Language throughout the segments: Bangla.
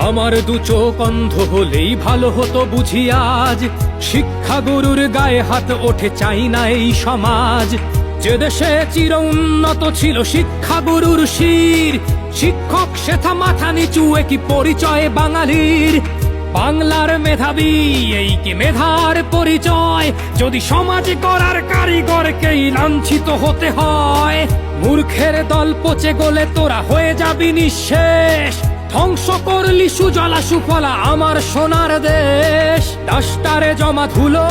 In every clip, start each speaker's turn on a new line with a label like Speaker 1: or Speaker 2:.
Speaker 1: আমার দু চোখ অন্ধ হলেই ভালো হতো বুঝি আজ, শিক্ষা গুরুর গায়ে হাত ওঠে চাই না এই সমাজ। যে দেশে চির উন্নত ছিল শিক্ষা গুরুর শির, শিক্ষক সেথা মাথা নিচু একই পরিচয় বাঙালির। বাংলার মেধাবী এই কি মেধার পরিচয়, যদি সমাজ গড়ার কারিগরকেই লাঞ্ছিত হতে হয়। মূর্খের দল পচে গলে তোরা হয়ে যাবি নিঃশেষ, ধ্বংস করলি সুজলা সুফলা আমার সোনার দেশ। ডাস্টারে জমা ধুলো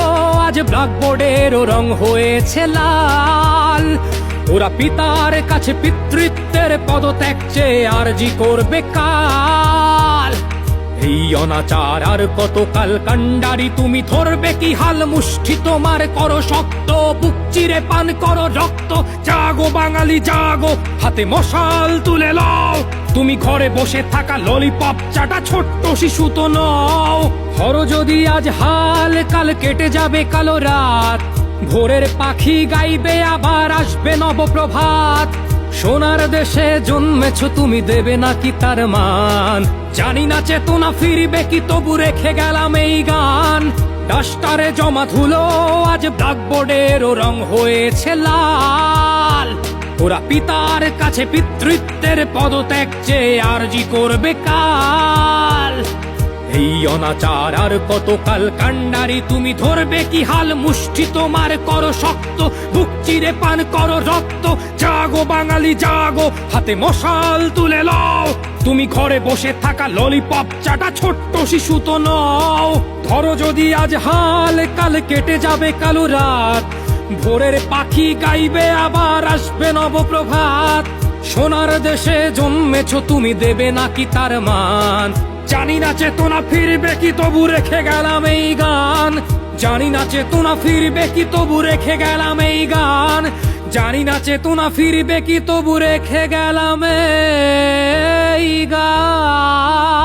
Speaker 1: আজ ব্ল্যাকবোর্ডেরও রং হয়েছে লাল, ওরা পিতার কাছে পিতৃত্বের পদত্যাগ চেয়ে আরজি করবে কাল। এই অনাচার আর কতকাল কান্ডারি তুমি ধরবে কি হাল, মুষ্টি তোমার করো শক্ত, বুক চিরে পান করো রক্ত। জাগো বাঙালি জাগো, হাতে মশাল তুলে লও, তুমি ঘরে বসে থাকা ললিপপ চাটা ছোট্ট শিশু তো নও। ধরো যদি আজ হাল, কাল কেটে যাবে কালো রাত, ভোরের পাখি গাইবে আবার আসবে নবপ্রভাত। সোনার দেশে জন্মেছ তুমি দেবে নাকি তার মান, জানি না চেতনা ফিরবে কি তবু রেখে গেলাম এই গান। ডাস্টারে জমা ধুলো আজ ব্ল্যাকবোর্ডেরও রং হয়েছে লাল, ওরা পিতার কাছে পিতৃত্বের পদত্যাগ চেয়ে আরজি করবে কাল। এই অনাচার আর কতকাল কান্ডারি তুমি ধরবে কি হাল, মুষ্টি তোমার করো শক্ত, বুক চিরে পান করো রক্ত। জাগো বাঙালি জাগো, হাতে মশাল তুলে লও, তুমি ঘরে বসে থাকা ললিপপ চাটা ছোট্ট শিশু তো নও। ধরো যদি আজ হাল, কাল কেটে যাবে কালো রাত, ভোরের পাখি গাইবে আবার আসবে নবপ্রভাত। সোনার দেশে জন্মেছ তুমি দেবে নাকি তার মান, জানি না চেতনা ফিরবে কি তবু রেখে গেলাম এই গান। জানি না চেতনা ফিরবে কি তবু রেখে গেলাম এই গান। জানি না চেতনা ফিরবে কি তবু রেখে গেলাম এই গান।